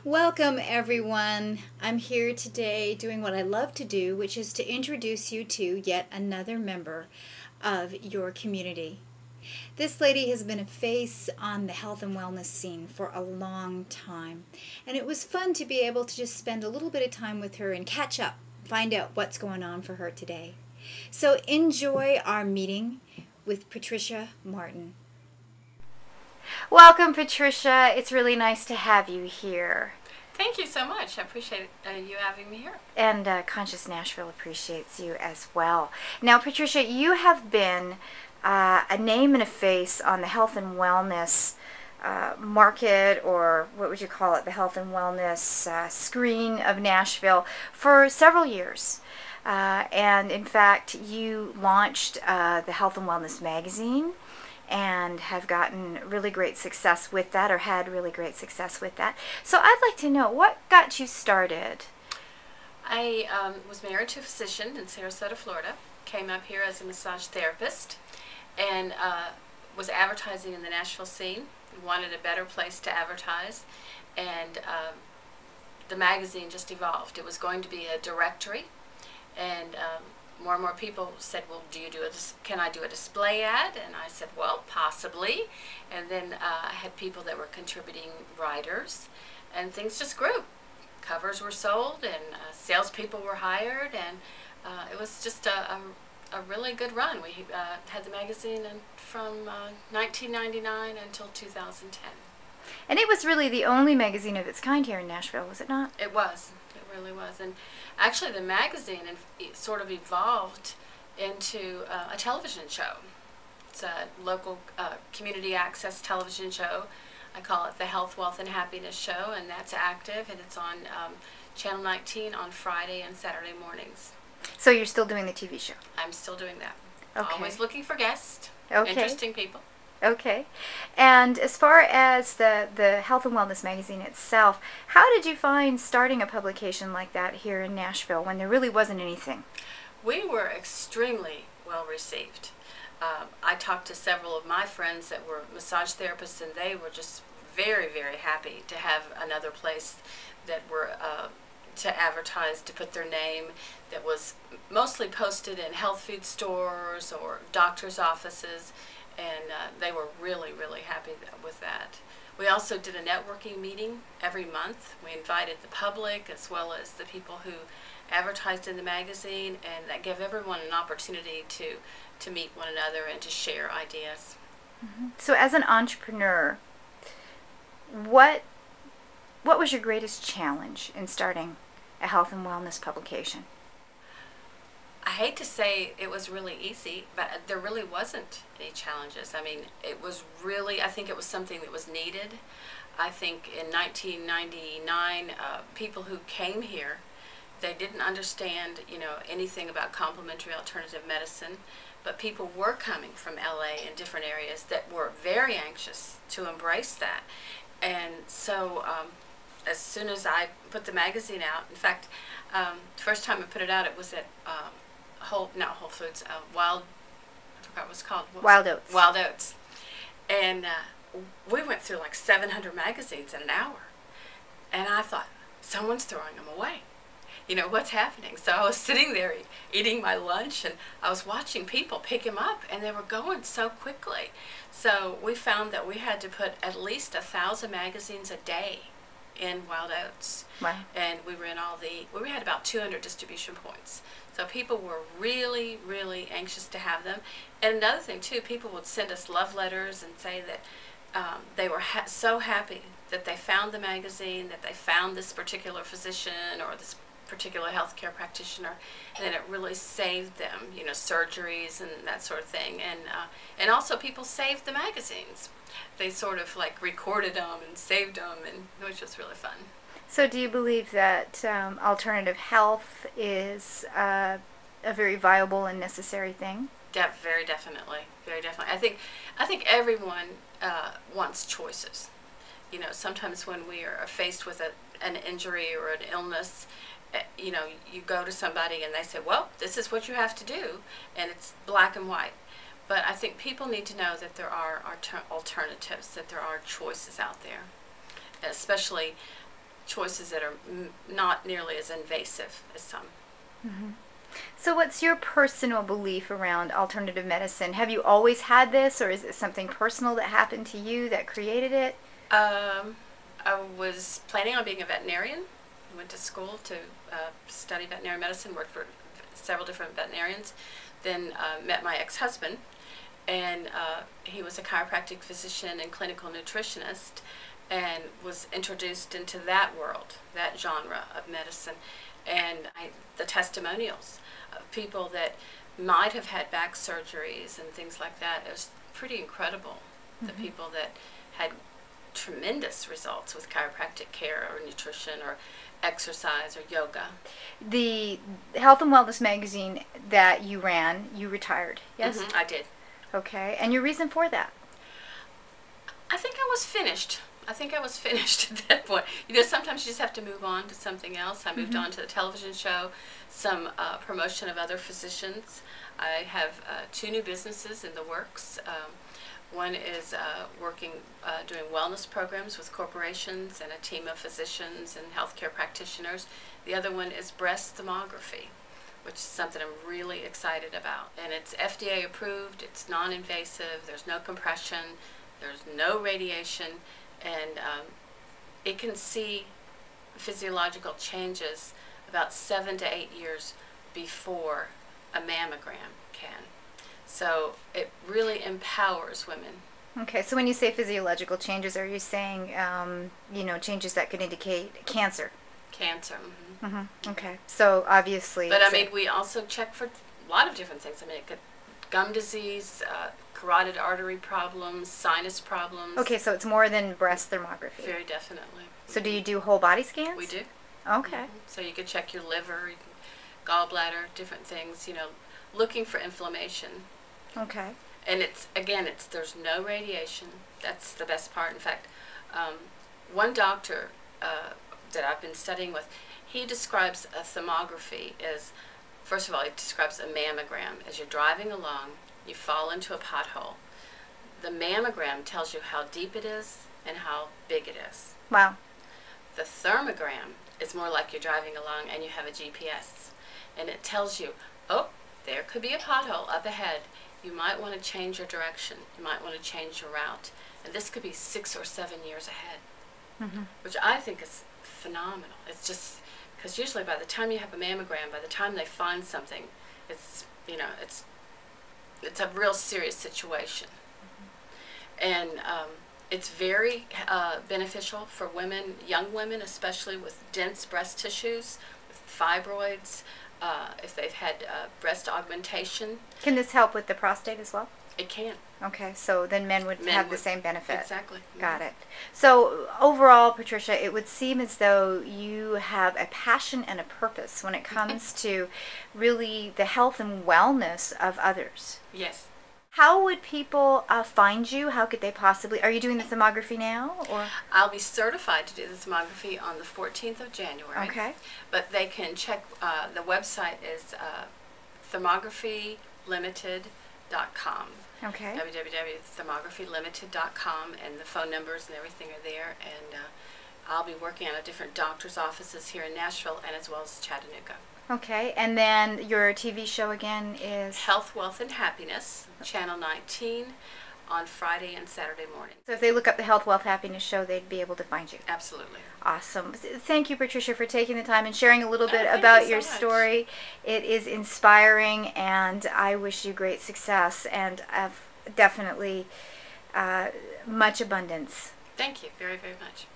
Welcome, everyone. I'm here today doing what I love to do, which is to introduce you to yet another member of your community. This lady has been a face on the health and wellness scene for a long time, and it was fun to be able to just spend a little bit of time with her and catch up, find out what's going on for her today. So enjoy our meeting with Patrica Martin. Welcome, Patricia. It's really nice to have you here. Thank you so much. I appreciate you having me here. And Conscious Nashville appreciates you as well. Now, Patricia, you have been a name and a face on the health and wellness market, or what would you call it, the health and wellness screen of Nashville for several years. And in fact, you launched the Health and Wellness magazine and have gotten really great success with that, or had really great success with that. So I'd like to know, what got you started? I was married to a physician in Sarasota, Florida, came up here as a massage therapist, and was advertising in the Nashville scene, wanted a better place to advertise, and the magazine just evolved. It was going to be a directory, and more and more people said, well, can I do a display ad? And I said, well, possibly. And then I had people that were contributing writers, and things just grew. Covers were sold, and salespeople were hired, and it was just a really good run. We had the magazine from 1999 until 2010. And it was really the only magazine of its kind here in Nashville, was it not? It was. It really was. And actually the magazine sort of evolved into a television show. It's a local community access television show. I call it the Health, Wealth, and Happiness Show, and that's active, and it's on Channel 19 on Friday and Saturday mornings. So you're still doing the TV show? I'm still doing that. Okay. Always looking for guests, okay. Interesting people. Okay. And as far as the Health and Wellness magazine itself, how did you find starting a publication like that here in Nashville when there really wasn't anything? We were extremely well received. I talked to several of my friends that were massage therapists, and they were just very, very happy to have another place that were to advertise, to put their name, that was mostly posted in health food stores or doctor's offices. And they were really, really happy with that. We also did a networking meeting every month. We invited the public as well as the people who advertised in the magazine, and that gave everyone an opportunity to meet one another and to share ideas. Mm-hmm. So as an entrepreneur, what was your greatest challenge in starting a health and wellness publication? I hate to say it was really easy, but there really wasn't any challenges. I mean, it was really, I think it was something that was needed. I think in 1999, people who came here, they didn't understand, anything about complementary alternative medicine, but people were coming from LA and different areas that were very anxious to embrace that. And so as soon as I put the magazine out, in fact, the first time I put it out, it was at Whole Foods, I forgot what it was called. Wild Oats. Wild Oats. And we went through like 700 magazines in an hour. And I thought, someone's throwing them away. What's happening? So I was sitting there eating my lunch, and I was watching people pick them up, and they were going so quickly. So we found that we had to put at least 1,000 magazines a day in Wild Oats. Wow. And we had about 200 distribution points. So people were really, really anxious to have them. And another thing too, people would send us love letters and say that they were so happy that they found the magazine, that they found this particular physician or this particular healthcare practitioner, and that it really saved them, surgeries and that sort of thing. And also people saved the magazines. They sort of like recorded them and saved them, and it was just really fun. So do you believe that alternative health is a very viable and necessary thing? Very definitely, very definitely. I think everyone wants choices. Sometimes when we are faced with an injury or an illness, you go to somebody and they say, well, this is what you have to do, and it's black and white. But I think people need to know that there are alternatives, that there are choices out there, especially choices that are not nearly as invasive as some. Mm-hmm. So what's your personal belief around alternative medicine? Have you always had this, or is it something personal that happened to you that created it? I was planning on being a veterinarian. I went to school to study veterinary medicine, worked for several different veterinarians, then met my ex-husband, and he was a chiropractic physician and clinical nutritionist, and was introduced into that world, that genre of medicine, and the testimonials of people that might have had back surgeries and things like that. It was pretty incredible. Mm-hmm. The people that had tremendous results with chiropractic care or nutrition or exercise or yoga. The Health and Wellness magazine that you ran, you retired, yes? Mm-hmm, I did. Okay, and your reason for that? I think I was finished. At that point. You know, sometimes you just have to move on to something else. I moved on to the television show, some promotion of other physicians. I have 2 new businesses in the works. One is doing wellness programs with corporations and a team of physicians and healthcare practitioners. The other one is breast thermography, which is something I'm really excited about. And it's FDA approved, it's non-invasive, there's no compression, there's no radiation, and it can see physiological changes about 7 to 8 years before a mammogram can. So it really empowers women. Okay, so when you say physiological changes, are you saying, changes that could indicate cancer? Cancer. Mm-hmm. Mm-hmm. Okay, so obviously. But we also check for a lot of different things. It could gum disease, carotid artery problems, sinus problems. Okay, so it's more than breast thermography. Very definitely. So do you do whole body scans? We do. Okay. Mm-hmm. So you could check your liver, gallbladder, different things, looking for inflammation. Okay. And there's no radiation. That's the best part. In fact, one doctor that I've been studying with, he describes a thermography as, first of all, he describes a mammogram. As you're driving along, you fall into a pothole. The mammogram tells you how deep it is and how big it is. Wow. The thermogram is more like you're driving along and you have a GPS. And it tells you, oh, there could be a pothole up ahead. You might want to change your direction. You might want to change your route. And this could be 6 or 7 years ahead, which I think is phenomenal. It's just, because usually by the time you have a mammogram, by the time they find something, it's a real serious situation. And it's very beneficial for women, young women, especially with dense breast tissues, with fibroids, if they've had breast augmentation. Can this help with the prostate as well? It can. Okay, so then men would have the same benefit. Exactly. Got it. So overall, Patricia, it would seem as though you have a passion and a purpose when it comes to really the health and wellness of others. Yes. How would people find you? How could they possibly? Are you doing the thermography now, or? I'll be certified to do the thermography on the 14th of January. Okay. But they can check. The website is thermography.limited.com. Okay. www.thermography.limited.com, and the phone numbers and everything are there. And I'll be working out of different doctors' offices here in Nashville and as well as Chattanooga. Okay, and then your TV show again is? Health, Wealth, and Happiness, Channel 19, on Friday and Saturday morning. So if they look up the Health, Wealth, Happiness show, they'd be able to find you. Absolutely. Awesome. Thank you, Patricia, for taking the time and sharing a little bit about your story. It is inspiring, and I wish you great success and definitely much abundance. Thank you very, very much.